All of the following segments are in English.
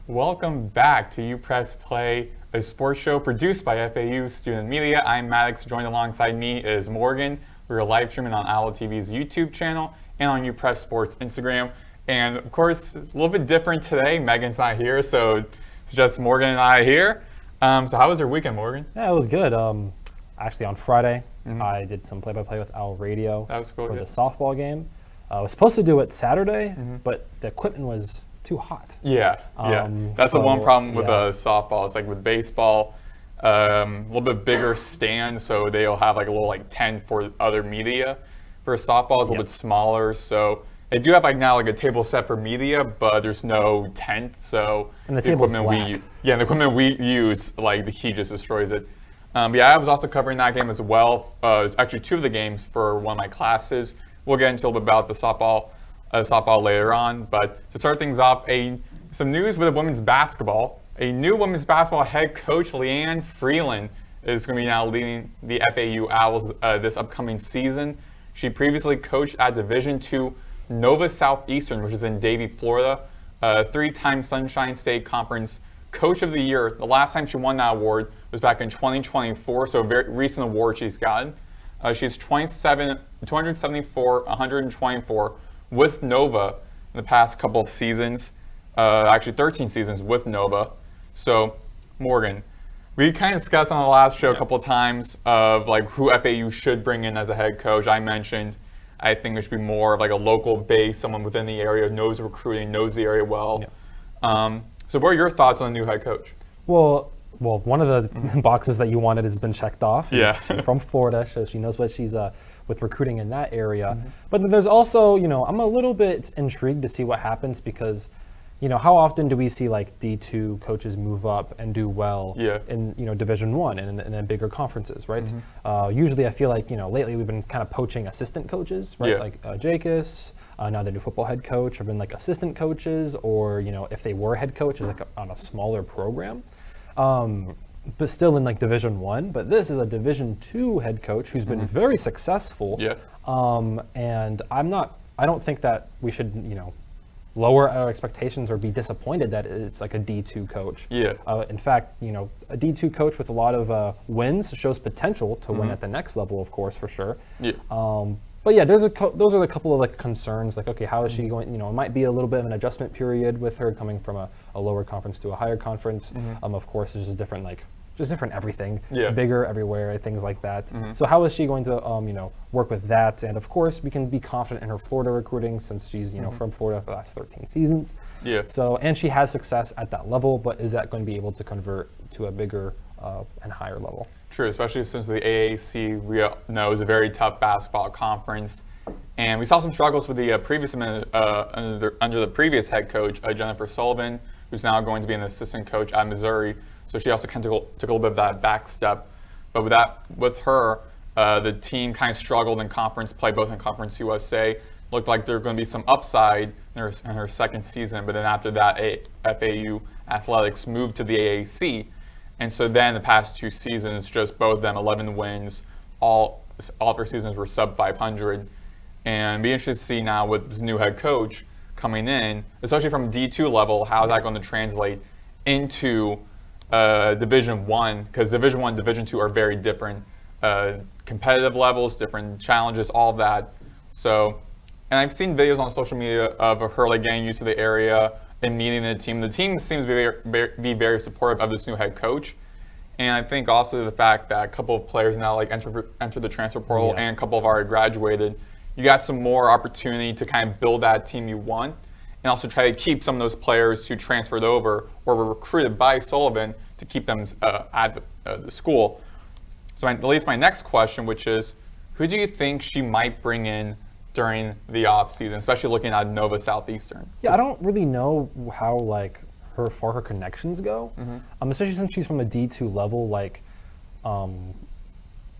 Welcome back to UPress Play, a sports show produced by FAU Student Media. I'm Maddox. Joined alongside me is Morgan. We're live streaming on OwlTV's YouTube channel and on UPress Sports Instagram. And of course, a little bit different today. Megan's not here, so it's just Morgan and I here. So how was your weekend, Morgan? Yeah, it was good. Actually, on Friday, I did some play-by-play with Owl Radio That was cool, for yeah. the softball game. I was supposed to do it Saturday, but the equipment was too hot. Yeah. That's the one problem with softball. It's like with baseball, a little bit bigger stand, so they'll have like a little tent for other media. For softball, it's a little bit smaller, so they do have now a table set for media, but there's no tent, so and the equipment the equipment we use, the heat just destroys it. But yeah, I was also covering that game as well. Actually, two of the games for one of my classes. We'll get into a little bit about the softball later on. But to start things off, some news with women's basketball. A new women's basketball head coach, Leanne Freeland, is going to be now leading the FAU Owls this upcoming season. She previously coached at Division II Nova Southeastern, which is in Davie, Florida, three-time Sunshine State Conference Coach of the Year. The last time she won that award was back in 2024, so a very recent award she's gotten. She's 274, 124 with Nova in the past couple of seasons, actually 13 seasons with Nova. So, Morgan, we kind of discussed on the last show a couple of times of who FAU should bring in as a head coach. I mentioned I think it should be more of a local base, someone within the area, knows recruiting, knows the area well. Yeah. So what are your thoughts on the new head coach? Well, one of the boxes that you wanted has been checked off. Yeah. She's from Florida, so she knows what she's with recruiting in that area. But then there's also, I'm a little bit intrigued to see what happens because, how often do we see D2 coaches move up and do well in Division I and in bigger conferences, right? Usually I feel lately we've been kind of poaching assistant coaches, right? Yeah. Jacobs, now the new football head coach have been assistant coaches, or if they were head coaches on a smaller program. But still in Division I. But this is a Division II head coach who's been very successful. Yeah. And I don't think that we should, lower our expectations or be disappointed that it's a D2 coach. Yeah. In fact, a D2 coach with a lot of wins shows potential to win at the next level, of course, for sure. Yeah. But yeah, those are a couple of concerns. Okay, how is she going? It might be a little bit of an adjustment period with her coming from a lower conference to a higher conference. Of course, it's just different, different everything. Yeah. It's bigger everywhere, things like that. So how is she going to, work with that? And of course, we can be confident in her Florida recruiting since she's, from Florida for the last 13 seasons. Yeah. So, and she has success at that level, but is that going to be able to convert to a bigger and higher level? True, especially since the AAC we know is a very tough basketball conference, and we saw some struggles with the under the previous head coach Jennifer Sullivan, who's now going to be an assistant coach at Missouri. So she also kind of took a little bit of that back step, but with her, the team kind of struggled in conference play, both in Conference USA. Looked like there were going to be some upside in her second season, but then after that, FAU Athletics moved to the AAC. And so then the past two seasons, just both of them, 11 wins, all of their seasons were sub 500. And be interested to see now with this new head coach coming in, especially from D2 level, how is that going to translate into Division I? Because Division I, Division II are very different competitive levels, different challenges, all of that. So, and I've seen videos on social media of her getting used to the area and meeting the team. The team seems to be very supportive of this new head coach. And I think also the fact that a couple of players now enter the transfer portal and a couple have already graduated, you got some more opportunity to kind of build that team you want and also try to keep some of those players who transferred over or were recruited by Sullivan to keep them at the school. So that leads to my next question, which is, who do you think she might bring in during the off season, especially looking at Nova Southeastern? Yeah, I don't really know how her connections go, especially since she's from a D2 level.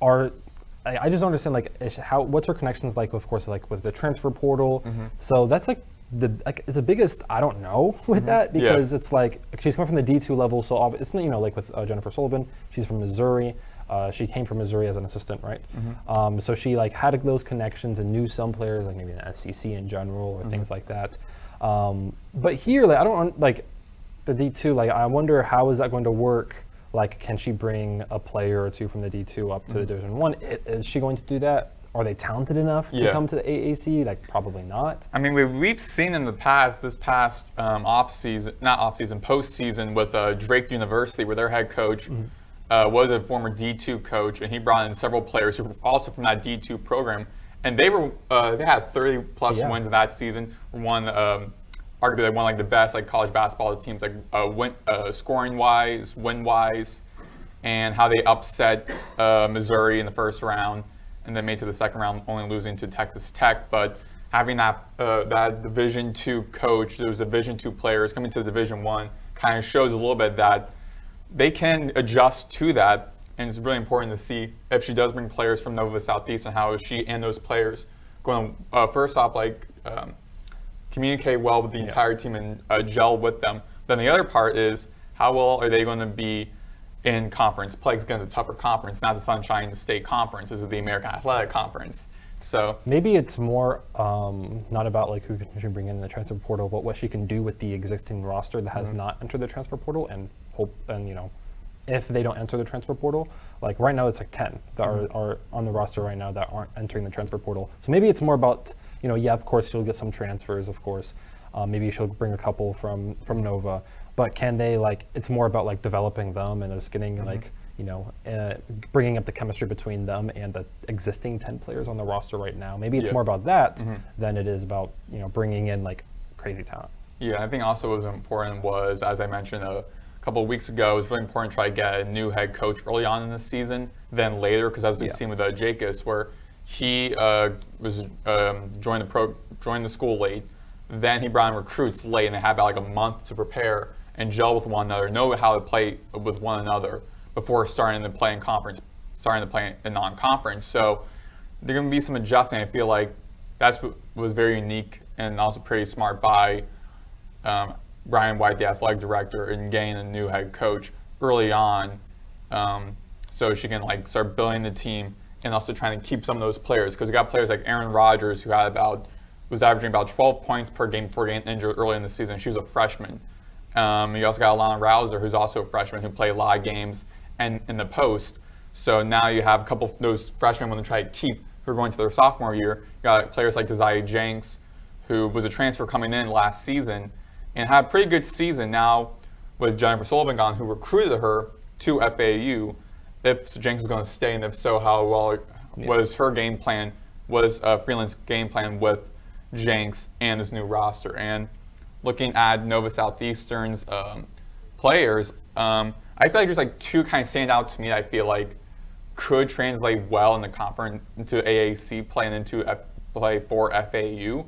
I just don't understand what's her connections like, of course, like with the transfer portal. So that's like it's the biggest I don't know with that, because it's like she's coming from the D2 level, so it's like with Jennifer Sullivan, she's from Missouri. She came from Missouri as an assistant, right? So she like had those connections and knew some players, like maybe in the SEC in general or things like that. But here, like I don't like the D2. Like I wonder how is that going to work. Like, can she bring a player or two from the D2 up to the Division 1? Is she going to do that? Are they talented enough to come to the AAC? Like, probably not. I mean, we've seen in the past, postseason with Drake University, where their head coach was a former D2 coach, and he brought in several players who were also from that D2 program, and they had 30+ wins in that season. Arguably, they won like the best like college basketball teams, like scoring wise, win wise, and how they upset Missouri in the first round, and then made to the second round, only losing to Texas Tech. But having that Division II coach, those Division II players coming to the Division I, kind of shows a little bit that they can adjust to that, and it's really important to see if she does bring players from Nova Southeast, and how is she and those players going to first off communicate well with the entire team and gel with them. Then the other part is how well are they going to be in conference play against a tougher conference, not the Sunshine State Conference. This is the American Athletic Conference. So maybe it's more not about like who she bring in the transfer portal, but what she can do with the existing roster that has not entered the transfer portal, and if they don't enter the transfer portal, like right now it's like 10 that are on the roster right now that aren't entering the transfer portal. So maybe it's more about of course she'll get some transfers, of course. Maybe she'll bring a couple from Nova, but can they it's more about like developing them and just getting bringing up the chemistry between them and the existing 10 players on the roster right now. Maybe it's more about that than it is about bringing in like crazy talent. Yeah, I think also what was important was, as I mentioned a couple of weeks ago, it was really important to try to get a new head coach early on in the season than later, because as we've seen with Jacobs, where he was joined the school late, then he brought in recruits late, and they had about like a month to prepare and gel with one another, know how to play with one another before starting to play in non-conference. So there are going to be some adjusting. I feel like that's what was very unique and also pretty smart by Brian White, the athletic director, in getting a new head coach early on, so she can start building the team and also trying to keep some of those players, because you got players like Aaron Rodgers, who was averaging about 12 points per game before getting injured early in the season. She was a freshman. You also got Alana Rouser, who's also a freshman, who played a lot of games and in the post. So now you have a couple of those freshmen want to try to keep, who are going to their sophomore year. You got players like Desiree Jenks, who was a transfer coming in last season and had a pretty good season. Now with Jennifer Sullivan gone, who recruited her to FAU, if Jenks is going to stay, and if so, how well was her game plan, was Freeland's game plan with Jenks and his new roster. And looking at Nova Southeastern's players, I feel like there's two kind of stand out to me. I feel like could translate well in the conference into AAC play and into play for FAU,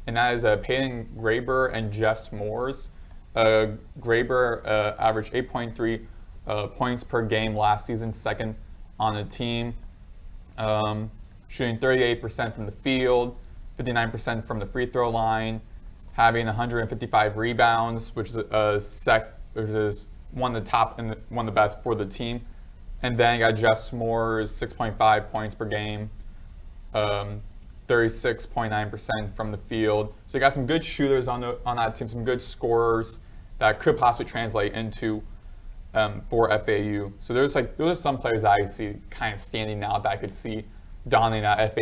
and that is Peyton Graber and Jess Moores. Graber averaged 8.3 points per game last season, second on the team, shooting 38% from the field, 59% from the free throw line, having 155 rebounds, which is one of the top and one of the best for the team. And then you got Jess Moore's 6.5 points per game, 36.9% from the field. So you got some good shooters on that team, some good scorers that could possibly translate into for FAU. So those are some players that I see kind of standing out that I could see donning that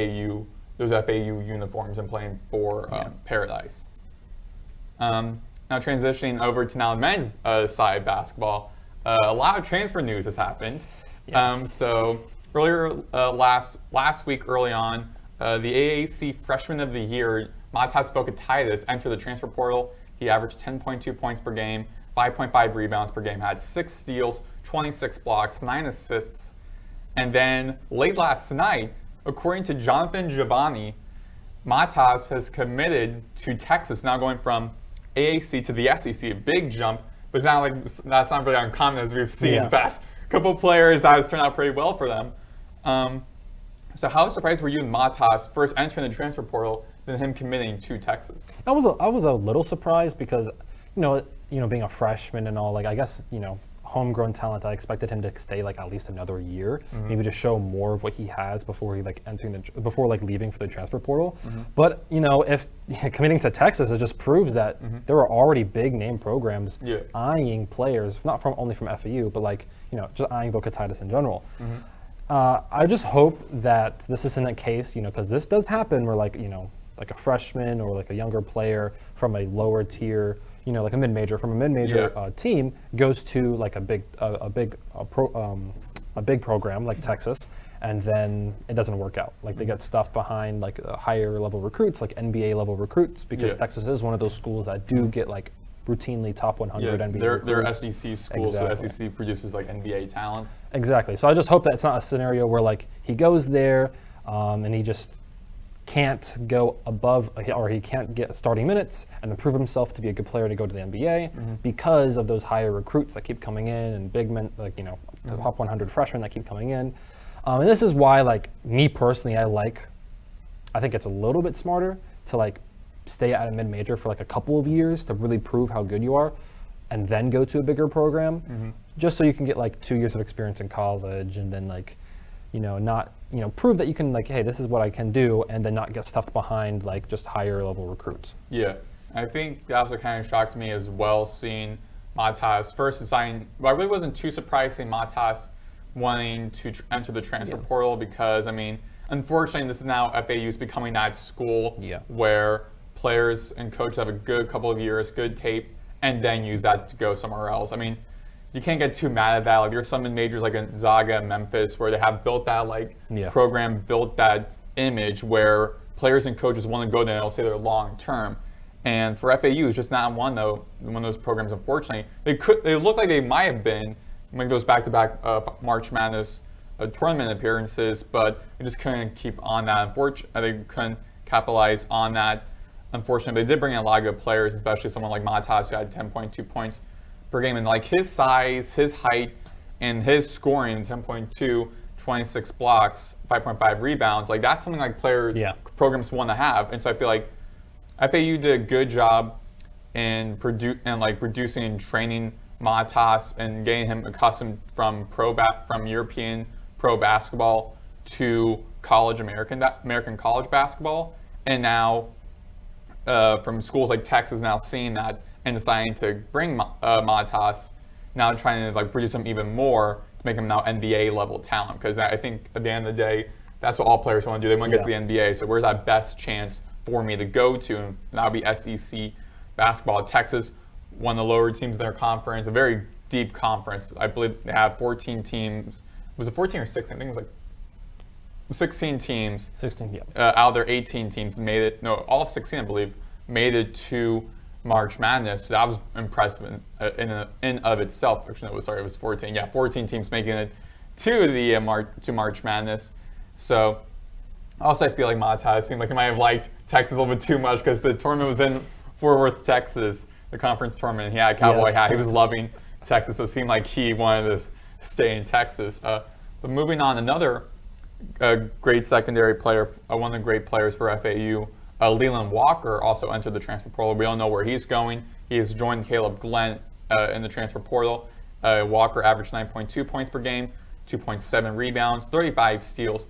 those FAU uniforms and playing for Paradise. Now transitioning over to now the men's side of basketball, a lot of transfer news has happened. So earlier last week, early on, the AAC Freshman of the Year, Matas Vokatitis, entered the transfer portal. He averaged 10.2 points per game, 5.5 rebounds per game, had 6 steals, 26 blocks, 9 assists. And then late last night, according to Jonathan Giovanni, Matas has committed to Texas, now going from AAC to the SEC, a big jump, but that's not really uncommon, as we've seen in the past couple of players that has turned out pretty well for them. So how surprised were you in Matas first entering the transfer portal than him committing to Texas? I was a little surprised because, being a freshman and all, like I guess, homegrown talent, I expected him to stay like at least another year, maybe to show more of what he has before he before leaving for the transfer portal. But if committing to Texas, it just proves that there are already big name programs eyeing players, not only from FAU, but just eyeing Boca Titus in general. I just hope that this isn't a case, because this does happen where like a freshman or like a younger player from a lower tier, like a mid-major team goes to like a big program like Texas, and then it doesn't work out. Like they get stuffed behind like higher level recruits, like NBA level recruits, because Texas is one of those schools that do get like routinely top 100 NBA. They're SEC schools, so SEC produces like NBA talent. Exactly. So I just hope that it's not a scenario where like he goes there and he just can't go above, or he can't get starting minutes and prove himself to be a good player to go to the NBA because of those higher recruits that keep coming in and big men, the top 100 freshmen that keep coming in. And this is why, like me personally, I think it's a little bit smarter to like stay at a mid-major for like a couple of years to really prove how good you are, and then go to a bigger program, just so you can get like 2 years of experience in college, and then like, not prove that you can like, hey, this is what I can do, and then not get stuffed behind like just higher level recruits. Yeah, I think that also kind of shocked me as well, seeing Matas first deciding. Well, I really wasn't too surprised seeing Matas wanting to enter the transfer portal, because I mean, unfortunately, this is now FAU's becoming that school where players and coaches have a good couple of years, good tape, and then use that to go somewhere else. I mean, you can't get too mad at that. Like there's some majors like Gonzaga and Memphis where they have built that program, built that image where players and coaches want to go there and they'll say they're long term. And for FAU, it's just not one of those programs. Unfortunately, they look like they might have been when those back-to-back March Madness tournament appearances, but they just couldn't keep on that. Unfortunately, they couldn't capitalize on that. Unfortunately, they did bring in a lot of good players, especially someone like Matas, who had 10.2 points per game. And like his size, his height, and his scoring, 10.2, 26 blocks, 5.5 rebounds, like that's something like programs want to have. And so I feel like FAU did a good job in producing and training Matas and getting him accustomed from European pro basketball to American college basketball. And now from schools like Texas now seeing that and deciding to bring Matas, now trying to like produce him even more to make him now NBA level talent. Because I think at the end of the day, that's what all players want to do. They want to get to the NBA. So where's that best chance for me to go to? And that would be SEC basketball. Texas, one of the lower teams in their conference, a very deep conference. I believe they have 14 teams. Was it 14 or 16? I think it was like 16 teams. 16, out of their 18 teams made it. No, all of 16, I believe, made it to March Madness. So that was impressive in of itself. Actually, no, it was 14. Yeah, 14 teams making it to the March Madness. So also, I feel like Matas seemed like he might have liked Texas a little bit too much, because the tournament was in Fort Worth, Texas, the conference tournament. He had a cowboy hat. He was loving Texas, so it seemed like he wanted to stay in Texas. But moving on, another great secondary player, one of the great players for FAU, Leland Walker, also entered the transfer portal. We don't know where he's going. He has joined Caleb Glenn in the transfer portal. Walker averaged 9.2 points per game, 2.7 rebounds, 35 steals,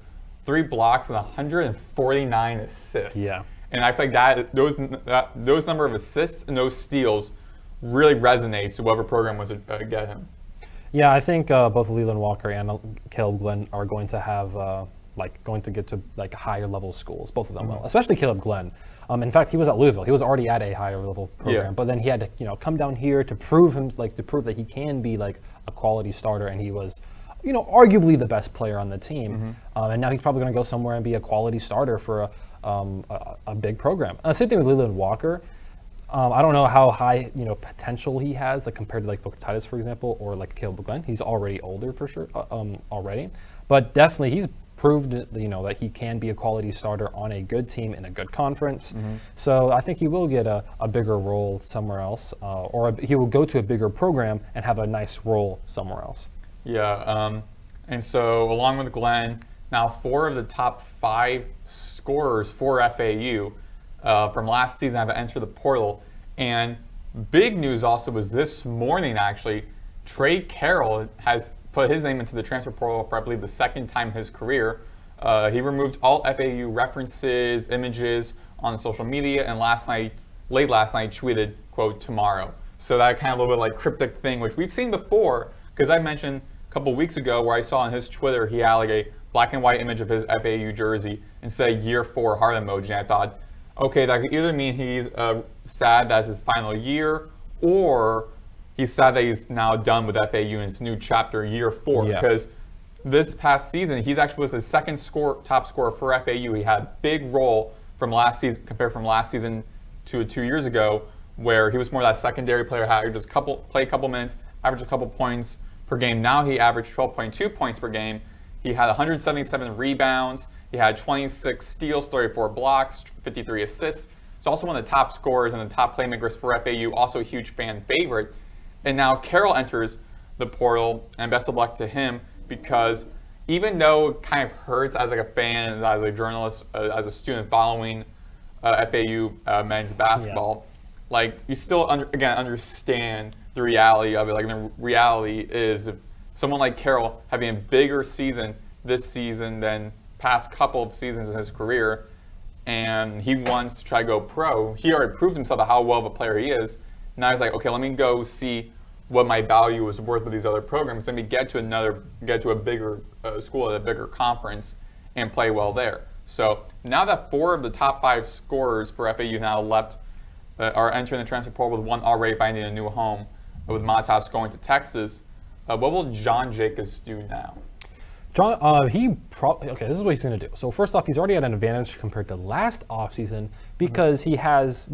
3 blocks, and 149 assists. Yeah. And I think that those number of assists and those steals really resonates to whoever program wants to get him. Yeah, I think both Leland Walker and Caleb Glenn are going to have going to get to like higher level schools. Both of them will, especially Caleb Glenn. In fact, he was at Louisville. He was already at a higher level program, but then he had to come down here to prove that he can be like a quality starter, and he was arguably the best player on the team. And now he's probably going to go somewhere and be a quality starter for a big program. Same thing with Leland Walker. I don't know how high potential he has, like compared to like Boca Titus, for example, or like Caleb Glenn. He's already older for sure, already, but definitely he's proved that he can be a quality starter on a good team in a good conference. So I think he will get a bigger role somewhere else, or he will go to a bigger program and have a nice role somewhere else. Yeah, and so along with Glenn, Now, 4 of the top 5 scorers for FAU from last season have entered the portal. And big news also was this morning, actually, Trey Carroll has put his name into the transfer portal for, I believe, the second time in his career. He removed all FAU references, images on social media, and late last night, tweeted, quote, tomorrow. So that kind of a little bit like cryptic thing, which we've seen before, because I mentioned a couple weeks ago where I saw on his Twitter he had like a black and white image of his FAU jersey and said year 4 heart emoji. And I thought, okay, that could either mean he's sad that's his final year, or he's sad that he's now done with FAU in his new chapter, year 4. Yeah. Because this past season, he's actually was his second top scorer for FAU. He had a big role from last season, compared from last season to 2 years ago, where he was more that secondary player, had just play a couple minutes, average a couple points per game. Now he averaged 12.2 points per game. He had 177 rebounds. He had 26 steals, 34 blocks, 53 assists. He's also one of the top scorers and the top playmakers for FAU, also a huge fan favorite. And now Carroll enters the portal, and best of luck to him, because even though it kind of hurts as like a fan, as a journalist, as a student following FAU men's basketball, like you still understand the reality of it. Like the reality is, if someone like Carroll having a bigger season this season than past couple of seasons in his career, and he wants to try to go pro. He already proved himself how well of a player he is. Now he's like, okay, let me go see what my value is worth with these other programs. Maybe get to a bigger school at a bigger conference and play well there. So now that 4 of the top 5 scorers for FAU now are entering the transfer portal, with one already finding a new home, with Maddox going to Texas. What will John Jacobs do now? John, okay, this is what he's going to do. So first off, he's already at an advantage compared to last offseason because he has,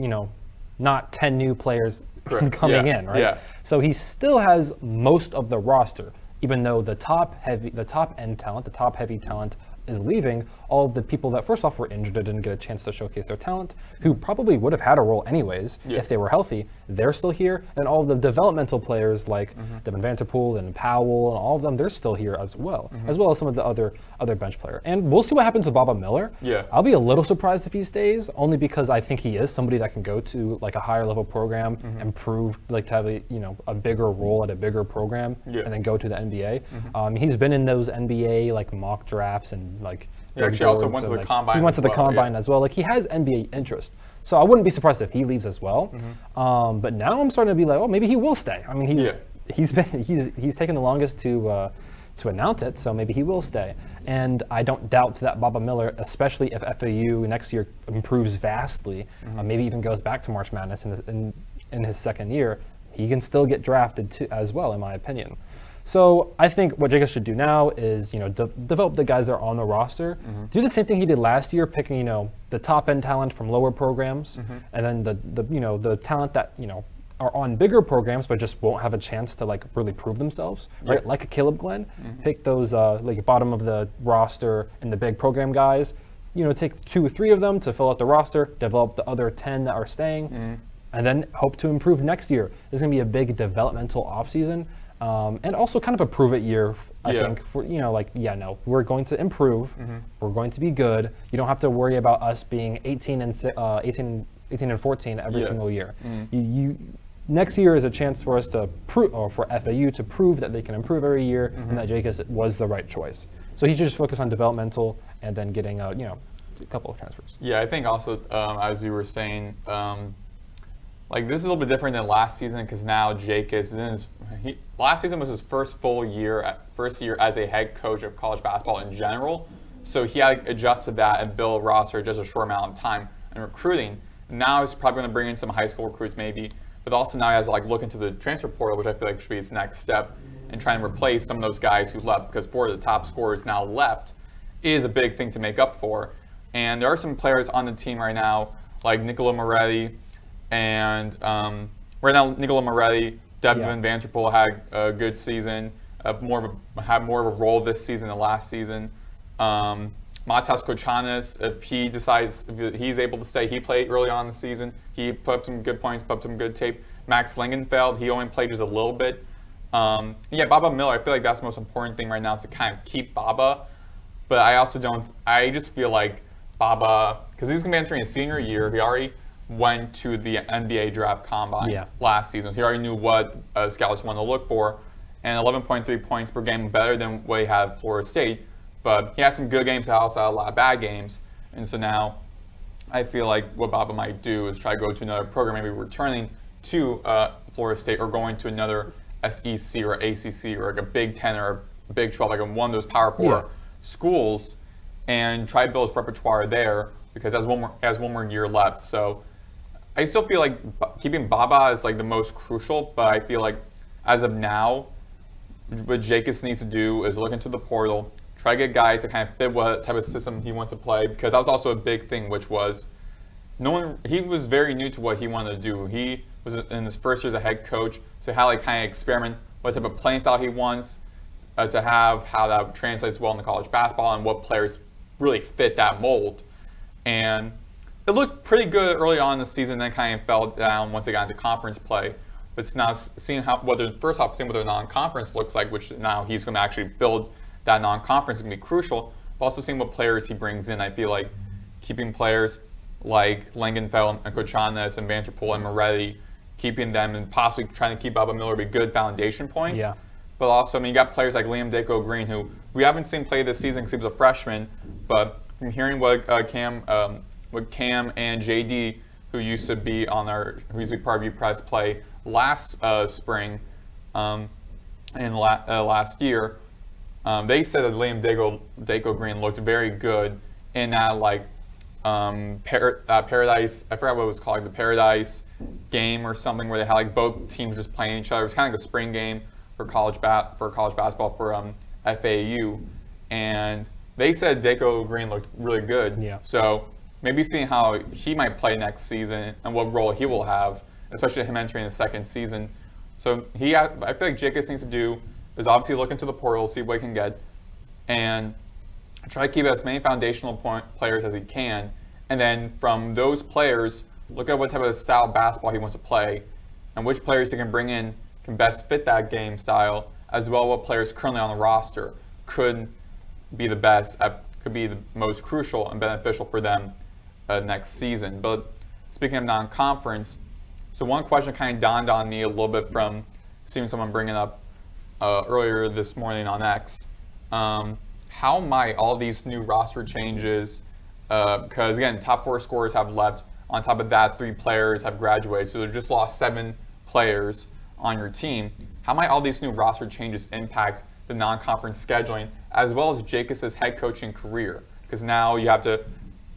not 10 new players coming in, right? Yeah. So he still has most of the roster, even though the top heavy talent is leaving. All of the people that first off were injured and didn't get a chance to showcase their talent, who probably would have had a role anyways if they were healthy, they're still here. And all of the developmental players like Devin Vanterpool and Powell and all of them, they're still here as well as some of the other bench player. And we'll see what happens with Baba Miller. Yeah. I'll be a little surprised if he stays, only because I think he is somebody that can go to like a higher level program and prove like to have a bigger role at a bigger program and then go to the NBA. He's been in those NBA like mock drafts and like He actually also went to the combine. He went to the combine as well. Like he has NBA interest, so I wouldn't be surprised if he leaves as well. But now I'm starting to be like, oh, maybe he will stay. I mean, he's taken the longest to announce it, so maybe he will stay. And I don't doubt that Baba Miller, especially if FAU next year improves vastly, maybe even goes back to March Madness in his second year, he can still get drafted too, as well, in my opinion. So I think what Jacobs should do now is, develop the guys that are on the roster. Do the same thing he did last year, picking, the top end talent from lower programs, and then the talent that are on bigger programs but just won't have a chance to like really prove themselves, right? Like a Caleb Glenn, pick those like bottom of the roster and the big program guys. Take 2 or 3 of them to fill out the roster, develop the other 10 that are staying, and then hope to improve next year. There's going to be a big developmental offseason. And also kind of a prove it year, I think, for, we're going to improve. We're going to be good. You don't have to worry about us being 18 and 14 every single year. Next year is a chance for us to prove, or for FAU to prove that they can improve every year and that Jacobs was the right choice. So he should just focus on developmental and then getting a couple of transfers. Yeah, I think also, as you were saying, like this is a little bit different than last season because now Jacobs is in his. Last season was his first year as a head coach of college basketball in general, so he had adjusted that and built a roster just a short amount of time and recruiting. Now he's probably going to bring in some high school recruits maybe, but also now he has to like look into the transfer portal, which I feel like should be his next step, and try and replace some of those guys who left, because 4 of the top scorers now left is a big thing to make up for. And there are some players on the team right now like Nicola Moretti. And right now, Nicola Moretti, Devin Vanterpool had a good season, had more of a role this season than last season. Matas Kochanis, if he's able to stay, he played early on in the season. He put up some good points, put up some good tape. Max Lingenfeld, he only played just a little bit. Baba Miller, I feel like that's the most important thing right now is to kind of keep Baba. But I also don't. I just feel like Baba, because he's gonna be entering his senior year. He already went to the NBA draft combine last season, so he already knew what scouts wanted to look for. And 11.3 points per game, better than what he had at Florida State. But he has some good games, also had a lot of bad games. And so now I feel like what Baba might do is try to go to another program, maybe returning to Florida State or going to another SEC or ACC or like a Big 10 or a Big 12, like one of those Power 4 schools, and try to build his repertoire there because he has one more year left. So I still feel like keeping Baba is like the most crucial, but I feel like as of now, what Jacobs needs to do is look into the portal, try to get guys to kind of fit what type of system he wants to play, because that was also a big thing, which was he was very new to what he wanted to do. He was in his first year as a head coach, so how like kind of experiment what type of playing style he wants to have, how that translates well into college basketball, and what players really fit that mold. And it looked pretty good early on in the season, then kind of fell down once they got into conference play. But it's now seeing what their non-conference looks like, which now he's going to actually build that non-conference is going to be crucial. But also seeing what players he brings in. I feel like keeping players like Langenfeld and Kochanis and Vanderpool and Moretti, keeping them and possibly trying to keep Baba Miller be good foundation points. Yeah. But also, I mean, you got players like Liam Dako Green, who we haven't seen play this season because he was a freshman. But from hearing what Cam and JD, who used to be part of UPress, play last spring and last year, they said that Liam Dako Green looked very good in that Paradise. I forgot what it was called, the Paradise game or something, where they had like both teams just playing each other. It was kind of like a spring game for college basketball for FAU, and they said Dako Green looked really good. Yeah. So maybe seeing how he might play next season and what role he will have, especially him entering the second season. So I feel like Jacobs needs to do is obviously look into the portal, see what he can get, and try to keep as many foundational players as he can. And then from those players, look at what type of style of basketball he wants to play and which players he can bring in can best fit that game style, as well as what players currently on the roster could be the best, could be the most crucial and beneficial for them next season. But speaking of non-conference, so one question kind of dawned on me a little bit from seeing someone bring it up earlier this morning on X. How might all these new roster changes, because again, top 4 scorers have left. On top of that, 3 players have graduated, so they just lost 7 players on your team. How might all these new roster changes impact the non-conference scheduling, as well as Jacobs' head coaching career? Because now you have to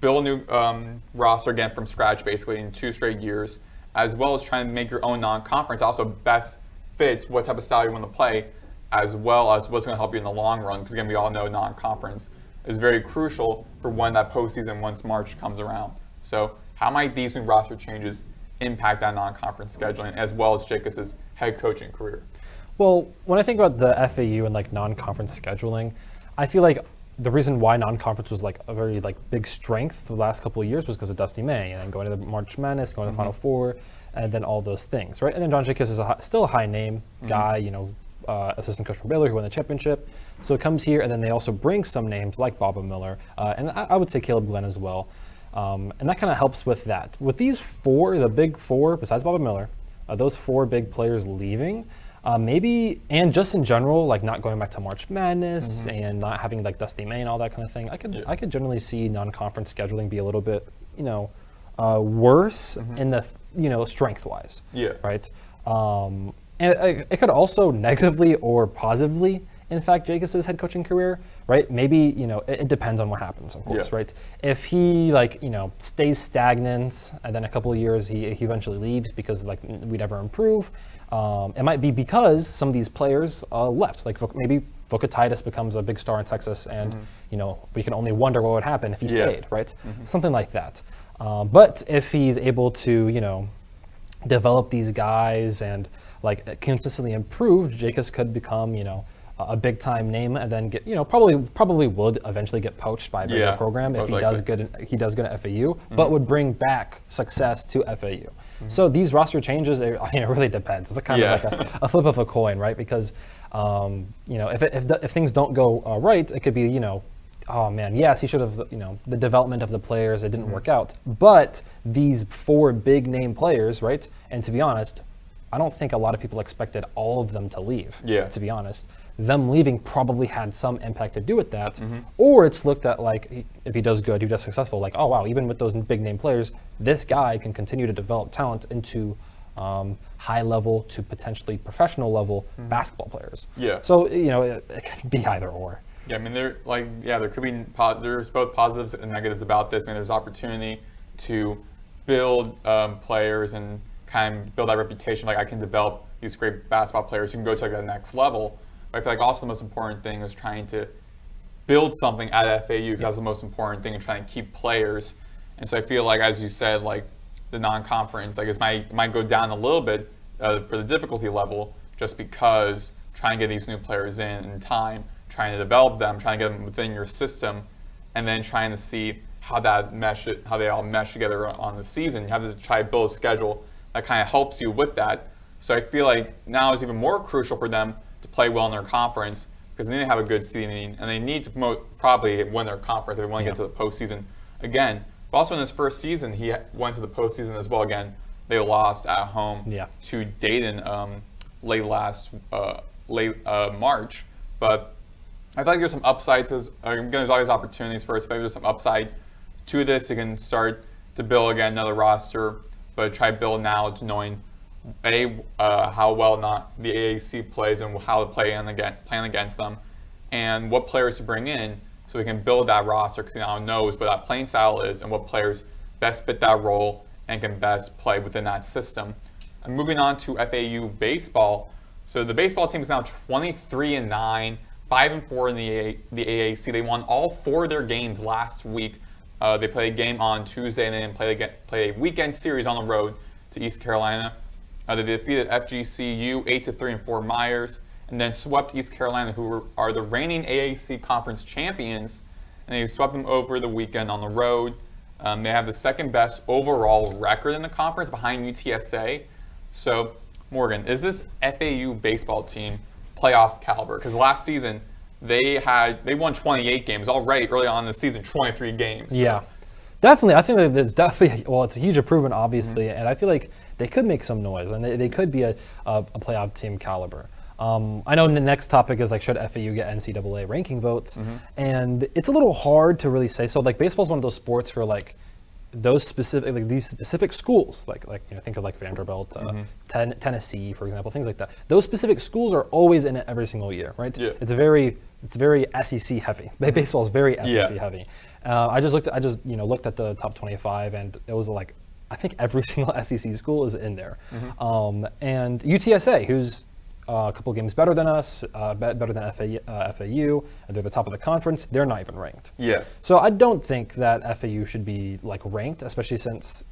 build a new roster again from scratch, basically in 2 straight years, as well as trying to make your own non-conference also best fits what type of style you want to play, as well as what's going to help you in the long run. Because again, we all know non-conference is very crucial for when that postseason, once March comes around. So how might these new roster changes impact that non-conference scheduling, as well as Jacobs' head coaching career? Well, when I think about the FAU and like non-conference scheduling, I feel like the reason why non-conference was like a very like big strength for the last couple of years was because of Dusty May and then going to the March Madness, going to the Final Four, and then all those things, right? And then John Jacobs is still a high name guy, assistant coach from Baylor who won the championship. So it comes here, and then they also bring some names like Baba Miller, and I would say Caleb Glenn as well. And that kind of helps with that. With these 4, the big 4, besides Baba Miller, those 4 big players leaving, maybe, and just in general, like not going back to March Madness and not having like Dusty May and all that kind of thing, I could generally see non-conference scheduling be a little bit, worse in the, strength-wise. Yeah. Right. And it could also negatively or positively impact Jacobs' head coaching career, right? Maybe, it depends on what happens, of course, right? If he stays stagnant and then a couple of years he eventually leaves because we never improve, it might be because some of these players left. Like maybe Vukatitis becomes a big star in Texas and, we can only wonder what would happen if he stayed, right? Something like that. But if he's able to, develop these guys and consistently improve, Jacobs could become, a big time name and then get, probably would eventually get poached by a bigger program if he does good at FAU, but would bring back success to FAU. So these roster changes, it really depends. It's kind of like a flip of a coin, right? Because if things don't go right, it could be oh man, yes, he should have, the development of the players, it didn't work out. But these 4 big name players, right? And to be honest, I don't think a lot of people expected all of them to leave, to be honest. Them leaving probably had some impact to do with that. Or it's looked at like, if he does good, he does successful, like, oh wow, even with those big name players, this guy can continue to develop talent into high level to potentially professional level basketball players. Yeah. So, it could be either or. Yeah, I mean, there could be there's both positives and negatives about this. I mean, there's opportunity to build players and kind of build that reputation. Like, I can develop these great basketball players who can go to like the next level. But I feel like also the most important thing is trying to build something at FAU, because that's the most important thing, and trying to keep players. And so I feel like, as you said, like the non-conference, I guess might go down a little bit for the difficulty level, just because trying to get these new players in time, trying to develop them, trying to get them within your system, and then trying to see how they all mesh together on the season. You have to try to build a schedule that kind of helps you with that. So I feel like now is even more crucial for them to play well in their conference, because they need to have a good seeding, and they need to probably win their conference if they want to get to the postseason again. But also in his first season, he went to the postseason as well. Again, they lost at home to Dayton late March. But I feel like there's some upside to there's always opportunities for us. I feel like there's some upside to this. You can start to build again another roster, but try to build now to knowing how well not the AAC plays and how to playing against them, and what players to bring in, so we can build that roster, because he now knows what that playing style is and what players best fit that role and can best play within that system. And moving on to FAU baseball. So the baseball team is now 23-9, 5-4 in the AAC. They won all 4 of their games last week. They played a game on Tuesday and then play a weekend series on the road to East Carolina. They defeated FGCU 8-3 in Fort Myers, and then swept East Carolina, who are the reigning AAC conference champions, and they swept them over the weekend on the road. They have the second best overall record in the conference, behind UTSA. So, Morgan, is this FAU baseball team playoff caliber? Because last season they won 28 games already. Early on in the season, 23 games. So. Yeah, definitely. I think that it's definitely, well, it's a huge improvement, obviously, and I feel like they could make some noise, and they could be a playoff team caliber. I know the next topic is like, should FAU get NCAA ranking votes? And it's a little hard to really say. So like, baseball is one of those sports where like these specific schools, think of like Vanderbilt, Tennessee, for example, things like that. Those specific schools are always in it every single year, right? Yeah. It's very SEC heavy. Baseball is very SEC heavy. I just looked at the top 25, and it was like, I think every single SEC school is in there. And UTSA, who's a couple games better than us, better than FAU, and they're the top of the conference, they're not even ranked. Yeah. So I don't think that FAU should be like ranked, especially since,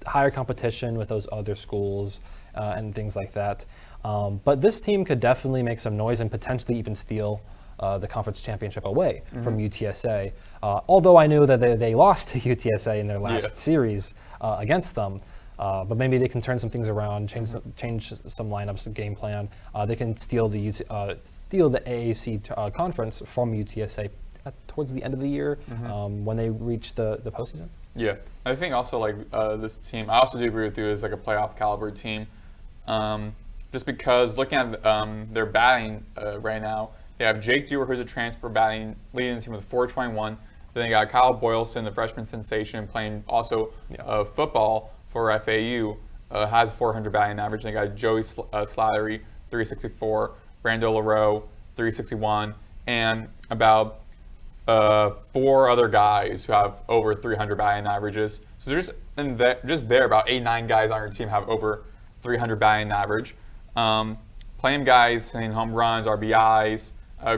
higher competition with those other schools and things like that. But this team could definitely make some noise and potentially even steal the conference championship away from UTSA. Although I knew that they lost to UTSA in their last series against them. But maybe they can turn some things around, change some lineups, game plan. They can steal the AAC conference from UTSA towards the end of the year when they reach the postseason. Yeah, I think also like this team, I also do agree with you, is like a playoff caliber team. Just because looking at their batting right now, they have Jake Dewar, who's a transfer batting, leading the team with 421. Then they got Kyle Boylston, the freshman sensation, playing also football for FAU, has 400 batting average. They got Joey Slattery, 364, Brando LaRoe, 361, and about 4 other guys who have over 300 batting averages. So they're just there, about 8-9 guys on your team have over 300 batting average. Playing guys hitting home runs, RBIs,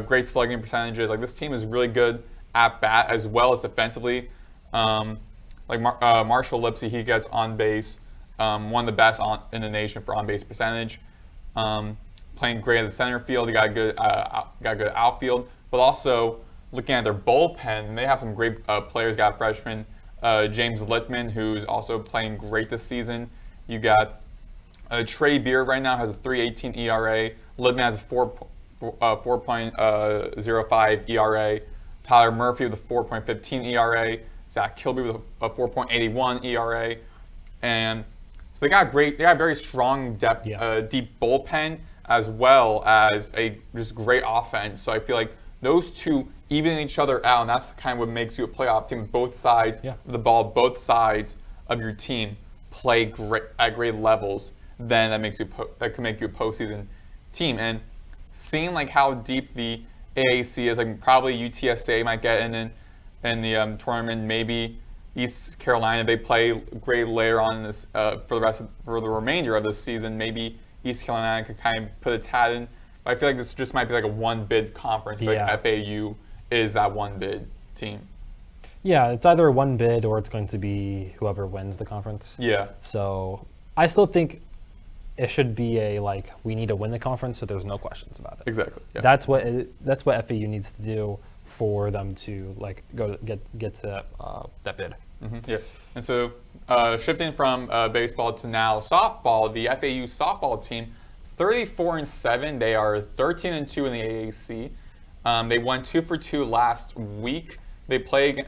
great slugging percentages. Like, this team is really good at bat as well as defensively. Marshall Lipsy, he gets on base, one of the best in the nation for on base percentage. Playing great at the center field, he got good outfield. But also looking at their bullpen, they have some great players. Got freshman James Littman, who's also playing great this season. You got Trey Beard right now has a 3.18 ERA. Littman has a 4.05 ERA. Tyler Murphy with a 4.15 ERA, Zach Kilby with a 4.81 ERA, and so they got very strong depth, deep bullpen as well as a just great offense. So I feel like those two even each other out, and that's kind of what makes you a playoff team. Both sides of the ball, both sides of your team play at great levels. Then that can make you a postseason team. And seeing like how deep the AAC is, like probably UTSA might get in the tournament. Maybe East Carolina, they play great later on in this for the remainder of this season. Maybe East Carolina could kind of put its hat in. But I feel like this just might be like a one bid conference. But FAU is that one bid team. Yeah, it's either a one bid or it's going to be whoever wins the conference. Yeah. So I still think it should be we need to win the conference, so there's no questions about it. Exactly. Yeah. That's what FAU needs to do for them to go get to that bid. Mm-hmm. Yeah. And so shifting from baseball to now softball, the FAU softball team, 34-7. They are 13-2 in the AAC. They won 2 for 2 last week. They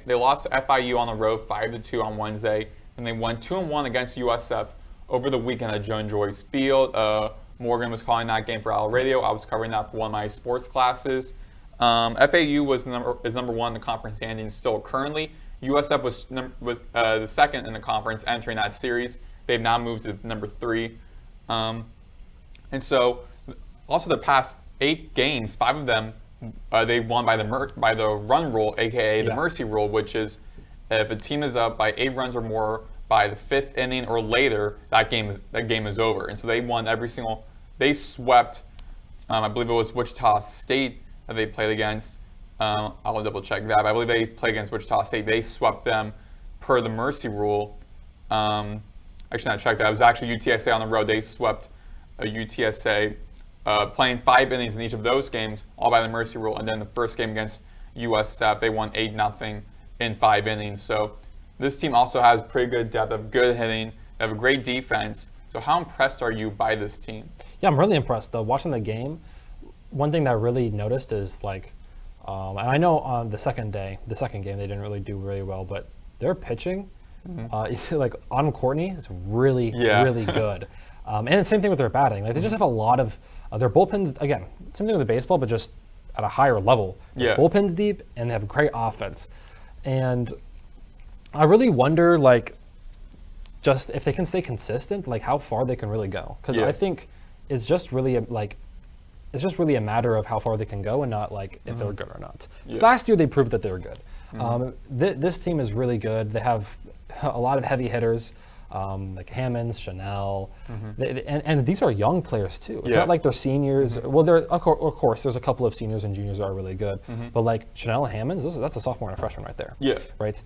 lost to FIU on the road 5-2 on Wednesday, and they won 2-1 against USF over the weekend at Joan Joyce Field. Morgan was calling that game for Owl Radio. I was covering that for one of my sports classes. FAU is number one in the conference standings still currently. USF was the second in the conference entering that series. They've now moved to number 3. And so also the past 8 games, 5 of them they won by the run rule, aka the mercy rule, which is if a team is up by 8 runs or more by the 5th inning or later, that game is over. And so they won they swept, I believe it was Wichita State that they played against. I'll double check that, but I believe they played against Wichita State. They swept them per the mercy rule. Actually, not check that. It was actually UTSA on the road. They swept UTSA, playing 5 innings in each of those games, all by the mercy rule. And then the first game against USF, they won 8-0 in 5 innings. So this team also has pretty good depth of good hitting. They have a great defense. So how impressed are you by this team? Yeah, I'm really impressed. Though watching the game, one thing that I really noticed is and I know on the second game they didn't really do really well, but their pitching, Autumn Courtney is really good. And the same thing with their batting. They just have a lot of their bullpens. Again, same thing with the baseball, but just at a higher level. Their bullpen's deep, and they have great offense. And I really wonder, just if they can stay consistent, how far they can really go. Because I think it's just really a matter of how far they can go, and not if they're good or not. Last year they proved that they were good. This team is really good. They have a lot of heavy hitters. Like Hammonds, Chanel, and these are young players too. It's not like they're seniors. Well, of course there's a couple of seniors and juniors that are really good, but Chanel and Hammonds, that's a sophomore and a freshman right there. Yeah. Right.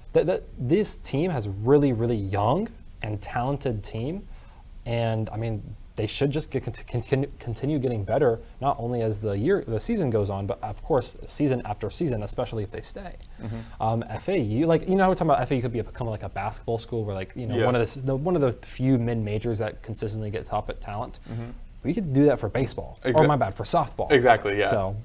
This team has really young and talented team, and I mean they should just continue getting better, not only as the season goes on, but of course season after season, especially if they stay. FAU, how we're talking about FAU could become like a basketball school where one of the few mid majors that consistently get top at talent. We could do that for baseball, for softball. Exactly, yeah. So,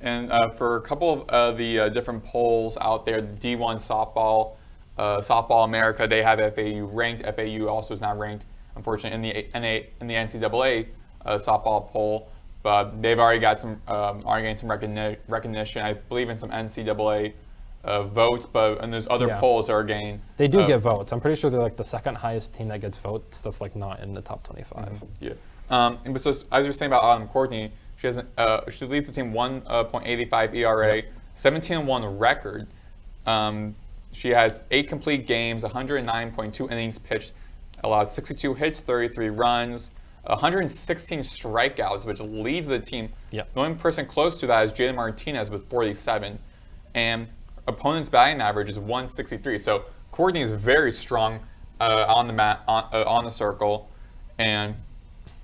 and for a couple of the different polls out there, the D1 softball, Softball America, they have FAU ranked. FAU also is not ranked, unfortunately, in the NCAA softball poll, but they've already got getting some recognition, I believe, in some NCAA votes, but and there's other polls that are getting. They do get votes. I'm pretty sure they're the second highest team that gets votes. That's not in the top 25. Yeah. And so as you were saying about Autumn Courtney, she leads the team 1.85 ERA, 17-1 record. She has 8 complete games, 109.2 innings pitched, allowed 62 hits, 33 runs, 116 strikeouts, which leads the team. The only person close to that is Jalen Martinez with 47. And opponent's batting average is 163. So Courtney is very strong on the mat, on the circle. And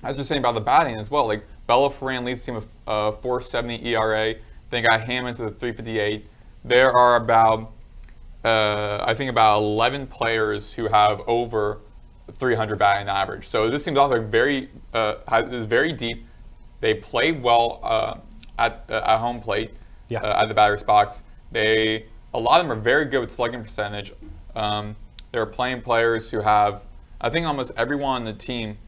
I was just saying about the batting as well. Bella Ferran leads the team with 4.70 ERA. They got Hammonds with a 3.58. There are about 11 players who have over 300 batting average. So this team's also is very deep. They play well at home plate, at the batter's box. A lot of them are very good with slugging percentage. They're playing players who have, I think almost everyone on the team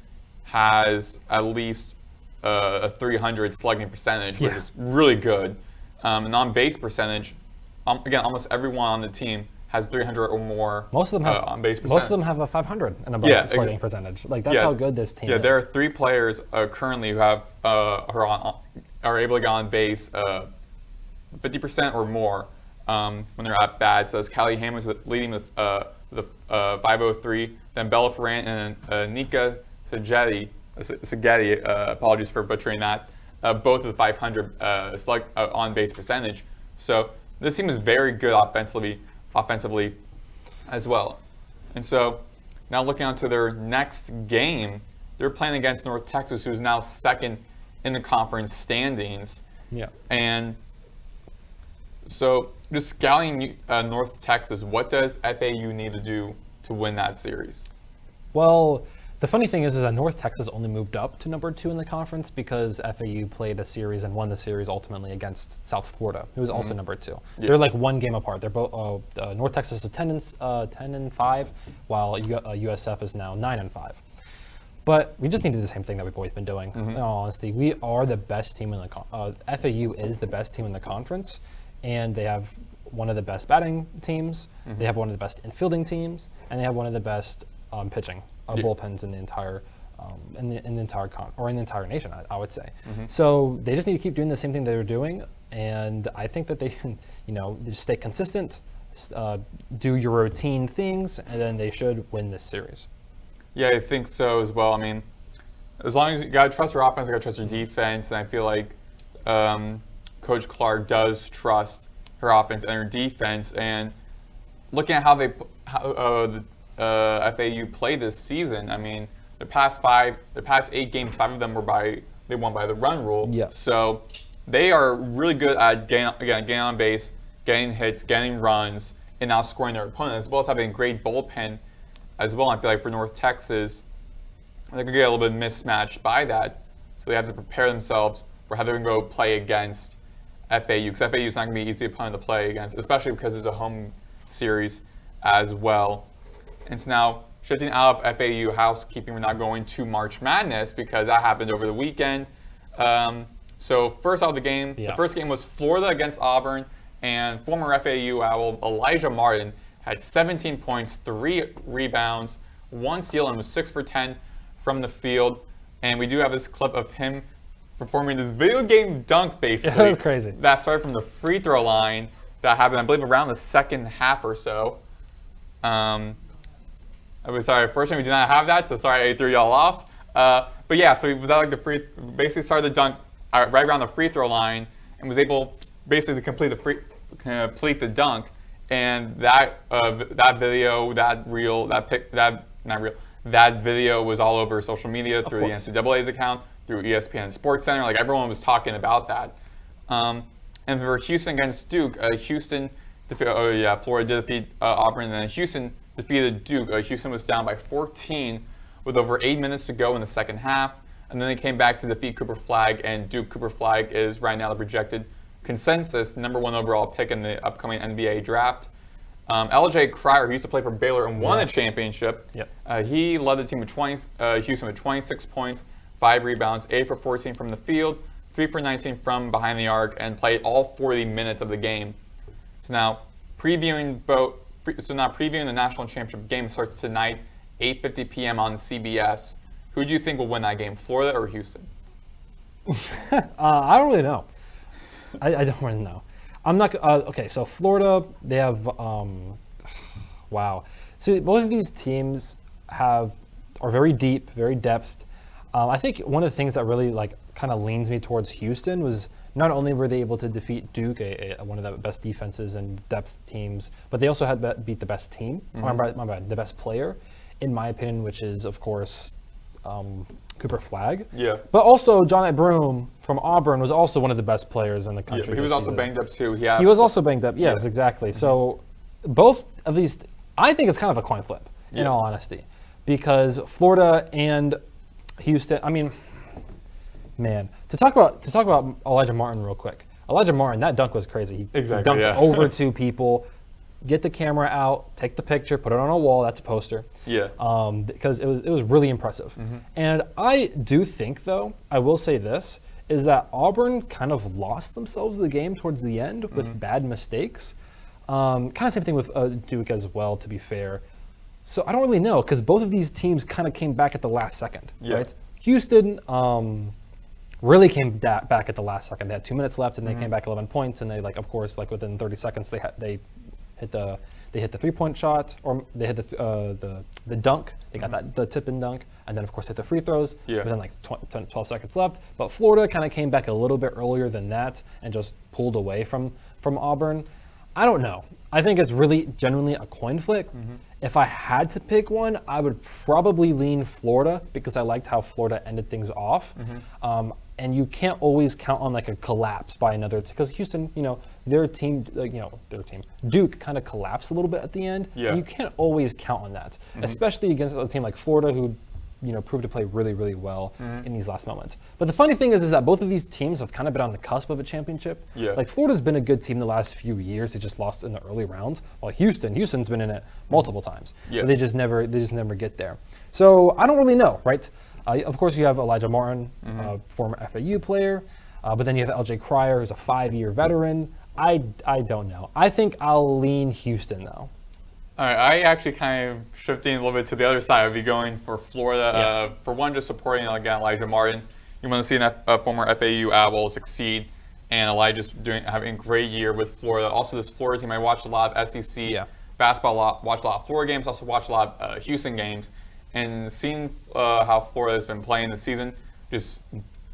has at least a 300 slugging percentage, which is really good. And on base percentage, again, almost everyone on the team has 300 or more. Most of them have on base percentage. Most of them have a 500 and above slugging percentage. Like that's how good this team is. Yeah, there are 3 players currently who have are able to get on base 50% or more when they're at bat. So that's Callie Hammers leading with 503. Then Bella Ferrand and Nika Sagetti, apologies for butchering that, both with 500 on base percentage. So this team is very good offensively as well. And so now looking on to their next game, they're playing against North Texas, who's now second in the conference standings. Yeah. And so just scouting North Texas, what does FAU need to do to win that series? Well, the funny thing is that North Texas only moved up to number 2 in the conference because FAU played a series and won the series ultimately against South Florida, who was also number 2. Yeah. They're like 1 game apart. They're both North Texas is 10-5, while USF is now 9-5. But we just need to do the same thing that we've always been doing. In all honesty, we are the best team in the FAU is the best team in the conference, and they have one of the best batting teams. They have one of the best infielding teams, and they have one of the best pitching bullpens in the entire in the entire nation, I would say. So they just need to keep doing the same thing they were doing, and I think that they can, just stay consistent, do your routine things, and then they should win this series. Yeah, I think so as well. I mean, as long as you gotta trust your offense, you gotta trust your defense, and I feel like Coach Clark does trust her offense and her defense. And looking at how the FAU played this season, I mean, the past 8 games, 5 of them they won by the run rule. Yeah. So they are really good at getting on base, getting hits, getting runs, and outscoring their opponent, as well as having a great bullpen as well. I feel like for North Texas, they could get a little bit mismatched by that, so they have to prepare themselves for how they're going to go play against FAU, because FAU is not going to be an easy opponent to play against, especially because it's a home series as well. And so now, shifting out of FAU housekeeping, we're now going to March Madness, because that happened over the weekend. So first out of the game, the first game was Florida against Auburn, and former FAU Owl Elijah Martin had 17 points, 3 rebounds, 1 steal, and was 6 for 10 from the field. And we do have this clip of him performing this video game dunk, basically. That was crazy. That started from the free throw line. That happened, I believe, around the second half or so. I was sorry, fortunately we did not have that, so sorry I threw y'all off. But yeah, so he was at like basically started the dunk right around the free throw line, and was able basically to complete the dunk. And that video, that video was all over social media through the NCAA's account, through ESPN Sports Center. Like, everyone was talking about that. And for Houston against Duke, Florida did defeat Auburn, and then Houston defeated Duke. Houston was down by 14 with over 8 minutes to go in the second half, and then they came back to defeat Cooper Flagg, and Duke Cooper Flagg is right now the projected consensus #1 overall pick in the upcoming NBA draft. LJ Cryer, who used to play for Baylor and won a championship, he led the team with Houston with 26 points, 5 rebounds, 8 for 14 from the field, 3 for 19 from behind the arc, and played all 40 minutes of the game. So now previewing the national championship game starts tonight, 8:50 p.m. on CBS. Who do you think will win that game, Florida or Houston? I don't really know. I don't really know. I'm not okay. So Florida, they have wow. See, both of these teams are very deep, very depth. I think one of the things that really kind of leans me towards Houston was not only were they able to defeat Duke, one of the best defenses and depth teams, but they also had beat the best team. My bad, the best player, in my opinion, which is of course Cooper Flagg. Yeah. But also John Broome from Auburn was also one of the best players in the country. Yeah, he was also banged up too. He was also banged up. Yes, exactly. So both of these, I think it's kind of a coin flip, in all honesty, because Florida and Houston. I mean, man, to talk about Elijah Martin real quick. Elijah Martin, that dunk was crazy. He Exactly, dunked yeah. over 2 people, get the camera out, take the picture, put it on a wall. That's a poster. Yeah. Because it was really impressive. And I do think, though, I will say this, is that Auburn kind of lost themselves the game towards the end with bad mistakes. Kind of same thing with Duke as well, to be fair. So I don't really know, because both of these teams kind of came back at the last second, right? Houston really came back at the last second. They had 2 minutes left, and they came back 11 points, and they, like, of course, like within 30 seconds, they hit the 3-point shot, or they hit the dunk. They got the tip-in dunk, and then of course hit the free throws. Within like 12 seconds left. But Florida kind of came back a little bit earlier than that and just pulled away from Auburn. I don't know. I think it's really genuinely a coin flip. If I had to pick one, I would probably lean Florida because I liked how Florida ended things off. And you can't always count on like a collapse by another, because Houston, their team, Duke kind of collapsed a little bit at the end. And you can't always count on that, especially against a team like Florida, who proved to play really, really well in these last moments. But the funny thing is that both of these teams have kind of been on the cusp of a championship. Like Florida's been a good team the last few years. They just lost in the early rounds. While Houston's been in it multiple times. But they just never get there. So I don't really know, right? Of course, you have Elijah Martin, former FAU player, but then you have LJ Cryer, who's a 5-year veteran. I don't know. I think I'll lean Houston, though. All right, I actually kind of shifting a little bit to the other side. I'd be going for Florida. For one, just supporting, again, Elijah Martin. You want to see a former FAU Owl succeed, and Elijah's having a great year with Florida. Also, this Florida team, I watched a lot of SEC basketball, watched a lot of Florida games, also watched a lot of Houston games. And seeing how Florida has been playing this season,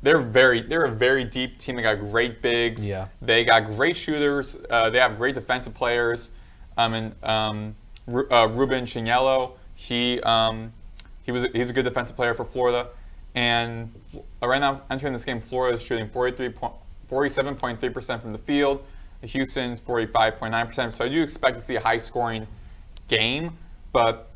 they're a very deep team. They got great bigs. They got great shooters. They have great defensive players. Ruben Chignello, he's a good defensive player for Florida. And right now, entering this game, Florida is shooting 47.3% from the field. Houston's 45.9%. So I do expect to see a high-scoring game, but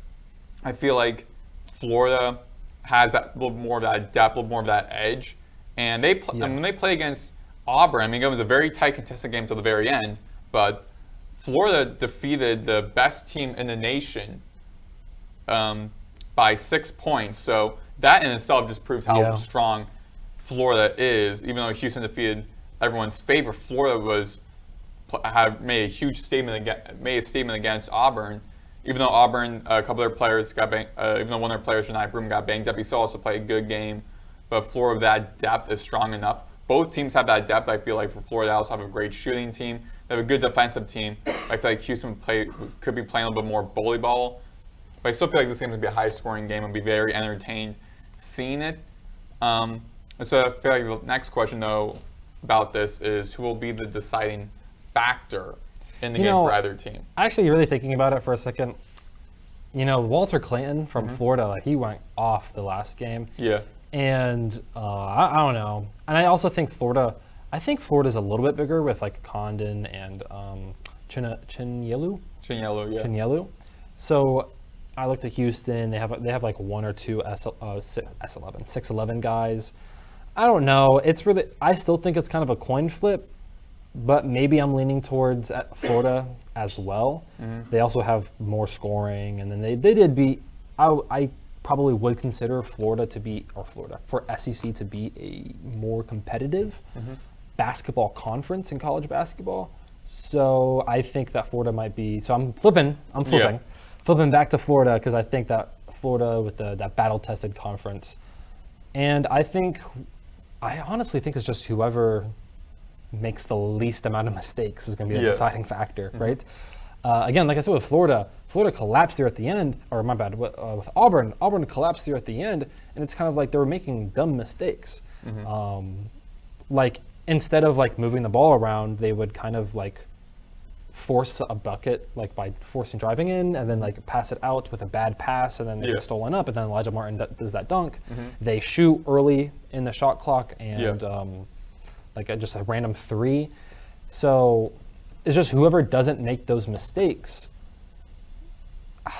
I feel like Florida has a little more of that depth, a little more of that edge. And when they play against Auburn, it was a very tight, contested game till the very end, but Florida defeated the best team in the nation by 6 points. So that in itself just proves how strong Florida is. Even though Houston defeated everyone's favorite, Florida made a huge statement against Auburn. Even though Auburn, a couple of their players got banged, even though one of their players, Janai Broom, got banged up, he still also played a good game. But Florida, that depth is strong enough. Both teams have that depth. I feel like for Florida, they also have a great shooting team. They have a good defensive team. I feel like Houston could be playing a little bit more bully ball. But I still feel like this game is going to be a high-scoring game and be very entertained seeing it. So I feel like the next question, though, about this is who will be the deciding factor in the game for either team? Actually, really thinking about it for a second, Walter Clayton from Florida, he went off the last game. And I don't know. And I also think Florida's a little bit bigger with like Condon and Chinyelu. Chinyelu. So I looked at Houston. They have like one or two S11, 6'11" guys. I don't know. I still think it's kind of a coin flip, but maybe I'm leaning towards Florida as well. They also have more scoring, and then they did beat. I probably would consider for SEC to be a more competitive basketball conference in college basketball. So I think that Florida might be. So I'm flipping back to Florida because I think that Florida with that battle-tested conference, and I honestly think it's just whoever makes the least amount of mistakes is going to be the deciding factor, right? Again, like I said with Florida collapsed there at the end, or my bad, with Auburn collapsed there at the end, and it's kind of like they were making dumb mistakes. Like instead of like moving the ball around, they would kind of like force a bucket, like by forcing driving in, and then like pass it out with a bad pass, and then they get stolen up, and then Elijah Martin does that dunk. They shoot early in the shot clock, and like just a random three. So it's just whoever doesn't make those mistakes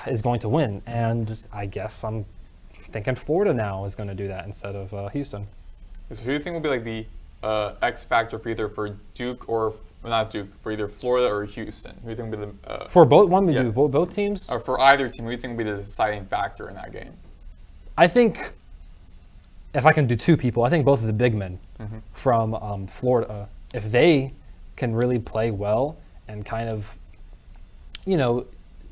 is going to win. And I guess I'm thinking Florida now is going to do that instead of Houston. So who do you think will be like the X factor for Duke or not Duke, for either Florida or Houston? Who do you think would be the For both, one we do both teams. or for either team? Who do you think would be the deciding factor in that game? I think if I can do two people, I think both of the big men from Florida, if they can really play well and kind of,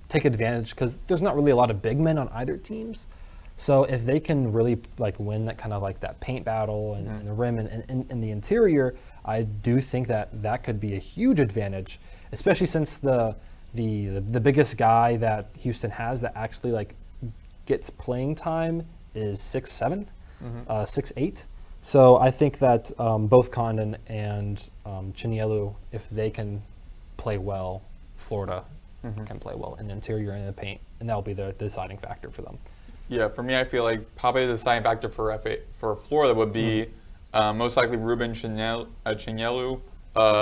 take advantage, because there's not really a lot of big men on either teams. So if they can really win that kind of that paint battle and the rim and in the interior, I do think that could be a huge advantage, especially since the biggest guy that Houston has that actually gets playing time is 6'7", 6'8". So I think that both Condon and Chinielu, if they can play well, Florida can play well in the interior and in the paint, and that'll be the deciding factor for them. Yeah, for me, I feel like probably the deciding factor for Florida would be most likely Ruben Chinielu.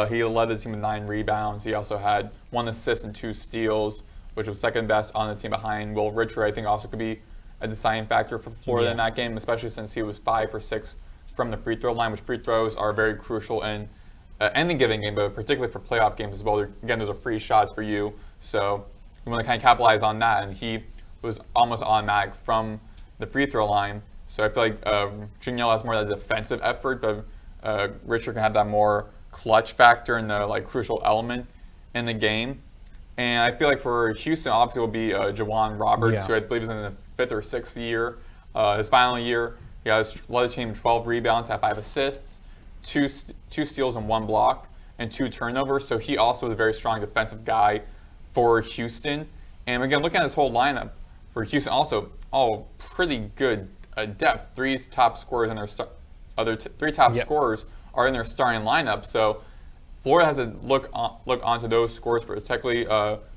He led the team with 9 rebounds. He also had 1 assist and 2 steals, which was second best on the team behind Will Richard. I think also could be a deciding factor for Florida in that game, especially since he was 5 for 6 from the free throw line, which free throws are very crucial in any given game, but particularly for playoff games as well. Again, those are free shots for you, so you want to kind of capitalize on that, and he was almost automatic from the free throw line. So I feel like Chinielu has more of that defensive effort, but Richard can have that more clutch factor and the crucial element in the game. And I feel like for Houston, obviously, will be Jawan Roberts, who I believe is in the 5th or 6th year. His final year, he has led the team 12 rebounds, had 5 assists, 2 steals and 1 block, and 2 turnovers. So he also is a very strong defensive guy for Houston. And again, looking at this whole lineup for Houston, also all pretty good depth. 3 top scorers in their 3 top scorers are in their starting lineup. So Florida has to look onto those scorers, particularly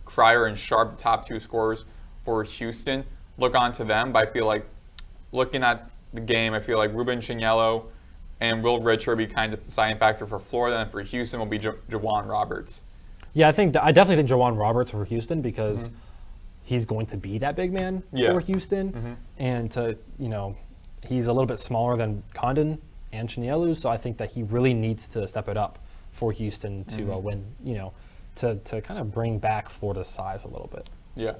Cryer and Sharp, the top 2 scorers for Houston. Look onto them, but I feel like looking at the game, I feel like Ruben Chinielu and Will Richard will be kind of deciding factor for Florida, and for Houston will be Jawan Roberts. Yeah, I definitely think Jawan Roberts for Houston, because he's going to be that big man for Houston, and he's a little bit smaller than Condon and Chinielu, so I think that he really needs to step it up for Houston to win, to kind of bring back Florida's size a little bit. Yeah.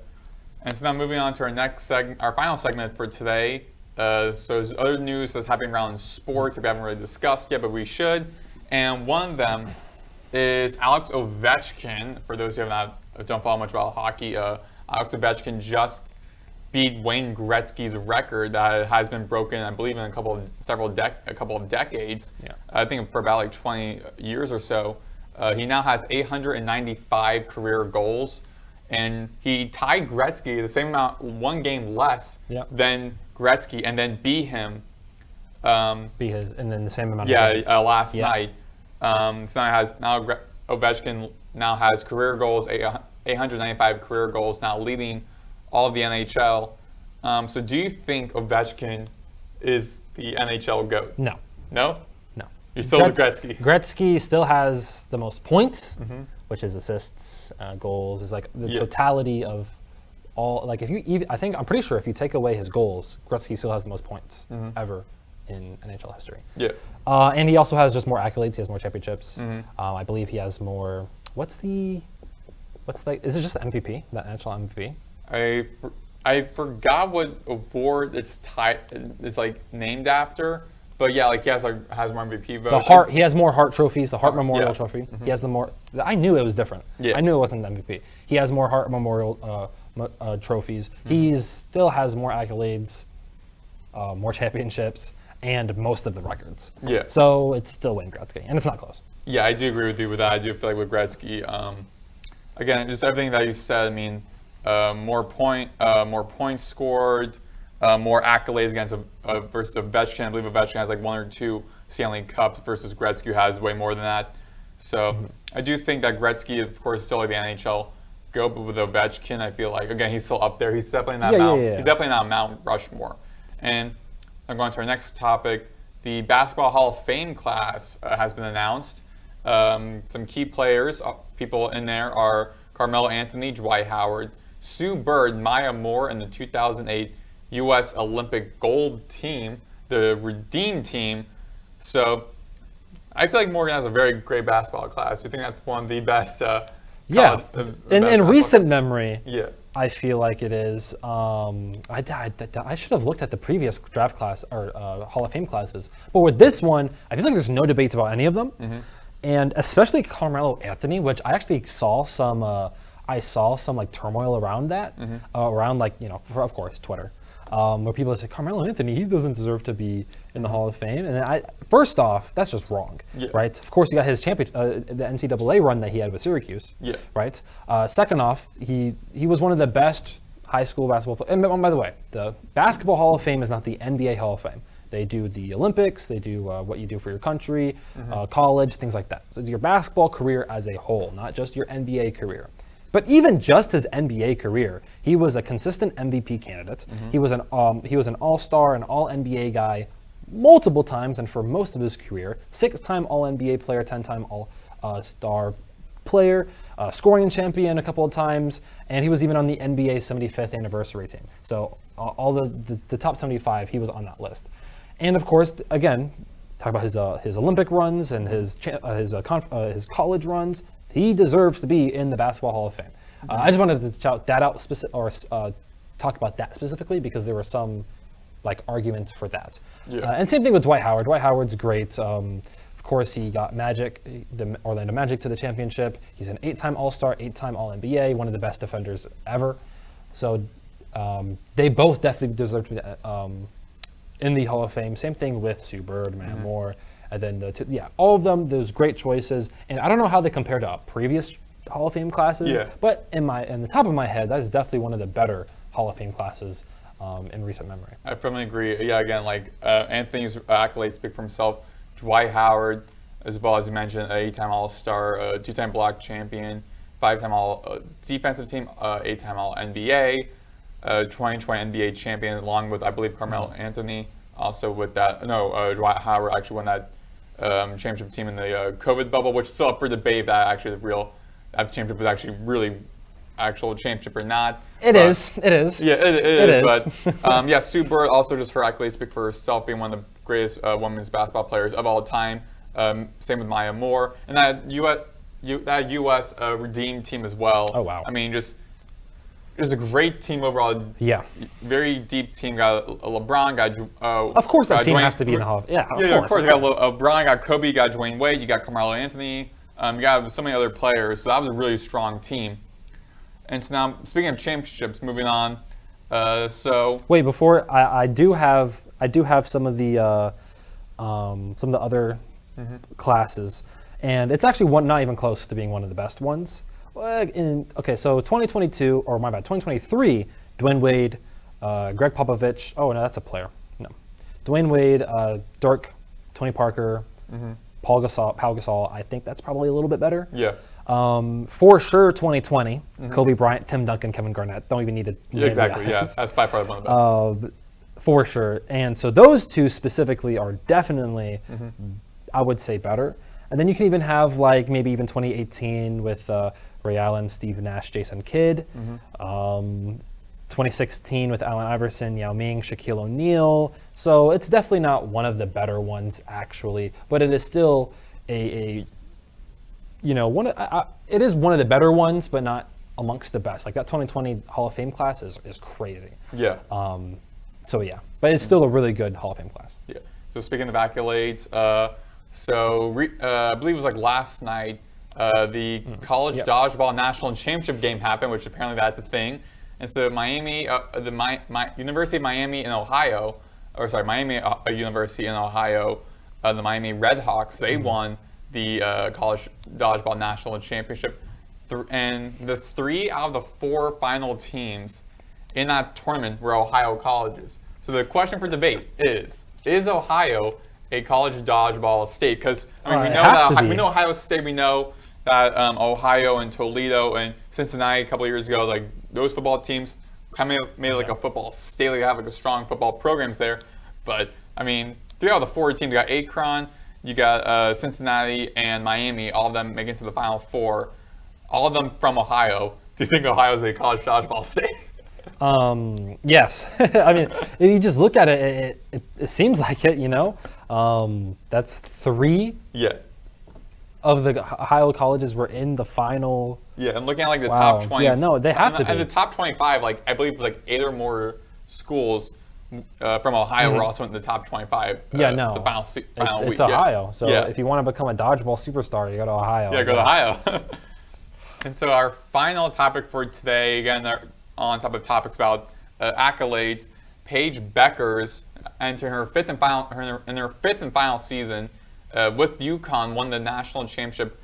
And so now moving on to our final segment for today. So there's other news that's happening around sports that we haven't really discussed yet, but we should. And one of them is Alex Ovechkin. For those who don't follow much about hockey, Alex Ovechkin just beat Wayne Gretzky's record that has been broken, I believe, in a couple of decades. Yeah. I think for about 20 years or so. He now has 895 career goals, and he tied Gretzky the same amount, 1 game less than Gretzky, and then beat him. And then the same amount of games. Last night. So Ovechkin now has career goals, 895 career goals, now leading all of the NHL. So do you think Ovechkin is the NHL GOAT? No. No? No. You're still with Gretzky? Gretzky still has the most points, which is assists, goals, is the totality of all. I'm pretty sure if you take away his goals, Gretzky still has the most points ever in NHL history. Yeah. And he also has just more accolades. He has more championships. I believe he has more. Is it just the MVP, the NHL MVP? I forgot what award it's named after, but yeah, he has more MVP votes. He has more Hart trophies. The Hart Memorial Trophy. He has the more. I knew it was different. Yeah. I knew it wasn't the MVP. He has more Hart Memorial trophies. He still has more accolades, more championships, and most of the records. Yeah. So it's still Wayne Gretzky, and it's not close. Yeah, I do agree with you with that. I do feel like with Gretzky, again, just everything that you said. I mean, more points scored, more accolades versus Ovechkin. I believe Ovechkin has 1 or 2 Stanley Cups versus Gretzky, who has way more than that. So I do think that Gretzky, of course, is still the NHL GOAT, but with Ovechkin, I feel like, again, he's still up there. He's definitely not He's definitely not Mount Rushmore. And I'm going to our next topic. The Basketball Hall of Fame class has been announced. Some key players, people in there are Carmelo Anthony, Dwight Howard, Sue Bird, Maya Moore, and the 2008 U.S. Olympic gold team, the Redeem team. So I feel like Morgan has a very great basketball class. You think that's one of the best? Yeah, in recent memory, yeah. I feel like it is. I should have looked at the previous draft class or Hall of Fame classes, but with this one, I feel like there's no debates about any of them, and especially Carmelo Anthony, which I actually saw some. I saw some like turmoil around that, around like of course Twitter, where people say Carmelo Anthony, he doesn't deserve to be in the Hall of Fame, and first off, that's just wrong, right? Of course, he got his champion, the NCAA run that he had with Syracuse, right? Second off, he was one of the best high school basketball players. And by the way, the Basketball Hall of Fame is not the NBA Hall of Fame. They do the Olympics, they do what you do for your country, college, things like that. So it's your basketball career as a whole, not just your NBA career. But even just his NBA career, he was a consistent MVP candidate. He was an All-Star, an All-NBA guy multiple times, and for most of his career, 6-time All-NBA player, 10-time All-Star player, scoring champion a couple of times, and he was even on the NBA 75th anniversary team. So all the top 75, he was on that list. And of course, again, talk about his Olympic runs and his college runs. He deserves to be in the Basketball Hall of Fame. I just wanted to shout that out talk about that specifically because there were some like arguments for that. And same thing with Dwight Howard. Dwight Howard's great. Of course, he got the Orlando Magic to the championship. He's an 8-time All-Star, 8-time All-NBA, one of the best defenders ever. So they both definitely deserve to be in the Hall of Fame. Same thing with Sue Bird, Matt Moore. And then, all of them, those great choices. And I don't know how they compare to previous Hall of Fame classes, but in the top of my head, that's definitely one of the better Hall of Fame classes in recent memory. I firmly agree. Yeah, again, like Anthony's accolades speak for himself. Dwight Howard, as well as you mentioned, 8-time All-Star, 2-time block champion, 5-time All-Defensive Team, 8-time All-NBA, 2020 NBA champion, along with, I believe, Carmelo Anthony. Also with that, Dwight Howard actually won that championship team in the COVID bubble, which is still up for debate that actually that championship was actually really actual championship or not. It is. Yeah, it is. But Sue Bird, also just her accolades speak for herself, being one of the greatest women's basketball players of all time. Same with Maya Moore, and that U.S. Redeemed team as well. Oh wow! I mean, just a great team overall. Yeah. Very deep team. Got LeBron. Got of course that team has to be in the Hall. Yeah. Of course. You got LeBron. Got Kobe. You got Dwayne Wade. You got Carmelo Anthony. You got so many other players. So that was a really strong team. And so now, speaking of championships, moving on. Wait, before I do have some of the other classes, and it's actually not even close to being one of the best ones. So 2022, or my bad, 2023, Dwayne Wade, Greg Popovich. Oh no, that's a player. No, Dwayne Wade, Dirk, Tony Parker, Paul Gasol. I think that's probably a little bit better. Yeah. For sure, 2020, Kobe Bryant, Tim Duncan, Kevin Garnett. Don't even need to. Exactly. Yeah, that's by far one of the best. For sure, and so those two specifically are definitely, I would say, better. And then you can even have like maybe even 2018 with Ray Allen, Steve Nash, Jason Kidd. 2016 with Allen Iverson, Yao Ming, Shaquille O'Neal. So it's definitely not one of the better ones actually, but it is still it is one of the better ones, but not amongst the best. Like that 2020 Hall of Fame class is crazy. Yeah. But it's still a really good Hall of Fame class. Yeah. So speaking of accolades, I believe it was like last night, the college dodgeball national championship game happened, which apparently that's a thing. And so University of Miami in Ohio, Miami University in Ohio, the Miami Redhawks, they won the college dodgeball national championship. And the 3 out of the 4 final teams in that tournament were Ohio colleges. So the question for debate is Ohio a college dodgeball state? Because we know Ohio State. We know that Ohio and Toledo and Cincinnati a couple of years ago, like those football teams, kind of made like a football state. They have like a strong football programs there. But I mean, 3 out of the 4 teams, you got Akron, you got Cincinnati and Miami, all of them making it to the Final Four. All of them from Ohio. Do you think Ohio is a college dodgeball state? Yes. I mean, if you just look at it, it seems like it, That's 3 of the Ohio colleges were in the final. Yeah, and looking at like the Wow. top 20. Yeah, no, they have to And be. the top 25, like I believe like 8 or more schools from Ohio were also in the top 25. Yeah, no. The final week. It's Ohio. So Yeah. if you want to become a dodgeball superstar, you go to Ohio. Yeah, go to Ohio. And so our final topic for today, again, on top of topics about accolades, Paige Beckers entering her fifth and final season with UConn, won the national championship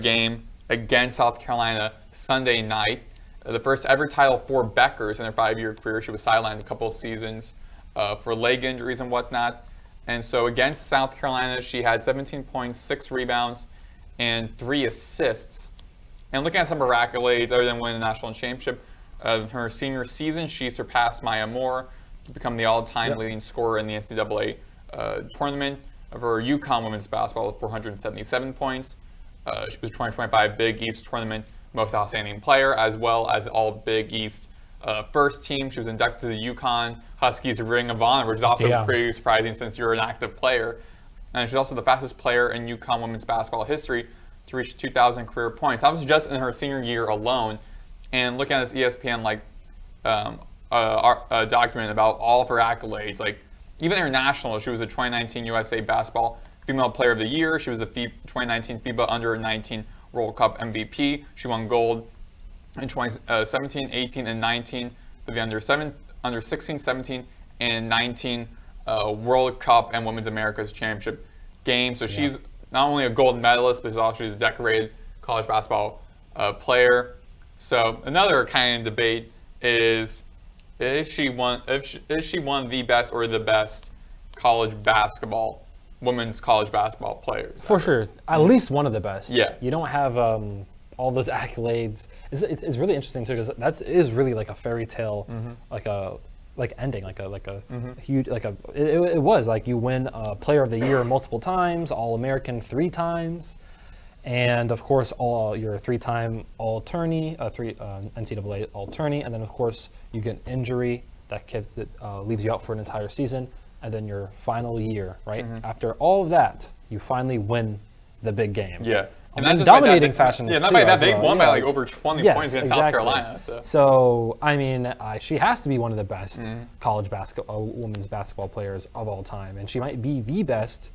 game against South Carolina Sunday night. The first ever title for Beckers in her 5-year career. She was sidelined a couple of seasons for leg injuries and whatnot. And so against South Carolina, she had 17 points, 6 rebounds, and 3 assists. And looking at some of her accolades, other than winning the national championship, her senior season, she surpassed Maya Moore to become the all-time leading scorer in the NCAA tournament of her UConn women's basketball with 477 points. She was 2025 Big East Tournament Most Outstanding Player, as well as All Big East First Team. She was inducted to the UConn Huskies Ring of Honor, which is also pretty surprising since you're an active player. And she's also the fastest player in UConn women's basketball history to reach 2,000 career points. That was just in her senior year alone. And looking at this ESPN document about all of her accolades, like even international, she was the 2019 USA Basketball Female Player of the Year. She was the 2019 FIBA Under-19 World Cup MVP. She won gold in 2017, 18, and 19 for the under 16, 17, and 19 World Cup and Women's America's Championship games. So she's not only a gold medalist, but she's also a decorated college basketball player. So another kind of debate is she one of the best or the best women's college basketball players? For sure, at least one of the best. Yeah. You don't have all those accolades. It's really interesting too, because that is really like a fairy tale, like ending, like a huge, it was like you win Player of the Year multiple times, All-American 3 times, and of course you're a 3-time All-Tourney, NCAA All-Tourney, and then of course you get an injury that leaves you out for an entire season, and then your final year, right? After all of that, you finally win the big game. Yeah. And in dominating fashion. Yeah, not by that. They won by like over 20 points against South Carolina. So I mean, she has to be one of the best college women's basketball players of all time, and she might be the best.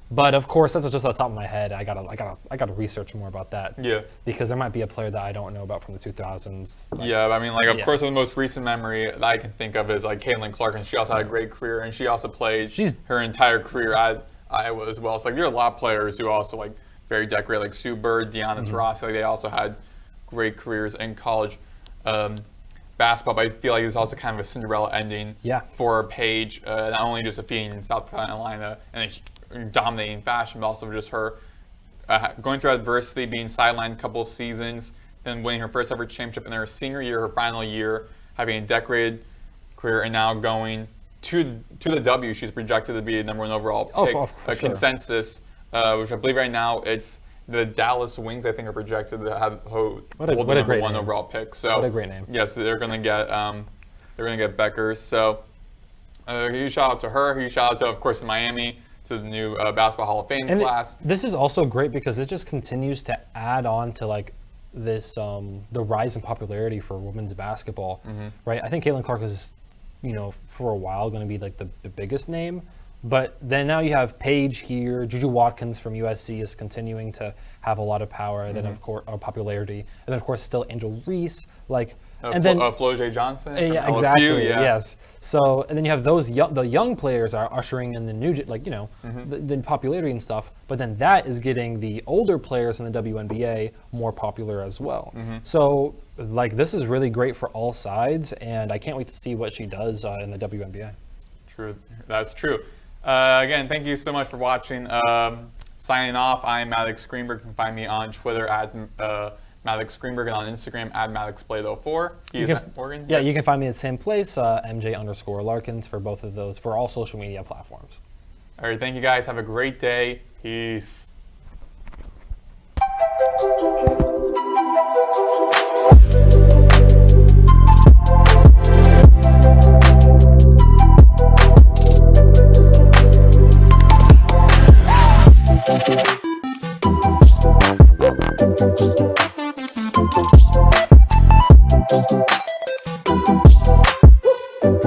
But of course, that's just off the top of my head. I gotta research more about that. Yeah. Because there might be a player that I don't know about from the 2000s. I mean, of course, the most recent memory that I can think of is like Caitlin Larkins. She also had a great career, and she also played her entire career at Iowa as well. So there are a lot of players who also very decorated, like Sue Bird, Deanna Taurasi. They also had great careers in college basketball. But I feel like it's also kind of a Cinderella ending for Paige, not only just defeating South Carolina in a dominating fashion, but also just her going through adversity, being sidelined a couple of seasons, then winning her first ever championship in her senior year, her final year, having a decorated career, and now going to the W. She's projected to be a #1 overall pick, consensus, which I believe right now it's the Dallas Wings. I think are projected to hold the #1 overall pick. So what a great name! Yes, they're gonna get Beckers. So huge shout out to her. Huge shout out to, of course, Miami, to the new Basketball Hall of Fame class. This is also great because it just continues to add on to this the rise in popularity for women's basketball, right? I think Caitlin Clark is, for a while going to be like the biggest name, but then now you have Paige here. Juju Watkins from USC is continuing to have a lot of power, then of course popularity, and then of course still Angel Reese, and then Flau'jae Johnson. Yeah, LSU, exactly. Yes. So, and then you have the young players are ushering in the new, the popularity and stuff. But then that is getting the older players in the WNBA more popular as well. So, this is really great for all sides, and I can't wait to see what she does in the WNBA. True, that's true. Again, thank you so much for watching. Signing off, I'm Maddox Greenberg. You can find me on Twitter at Maddox Greenberg, and on Instagram at MaddoxBlade04. Morgan? Yeah, you can find me at the same place, MJ_Larkins, for both of those, for all social media platforms. All right, thank you guys. Have a great day. Peace.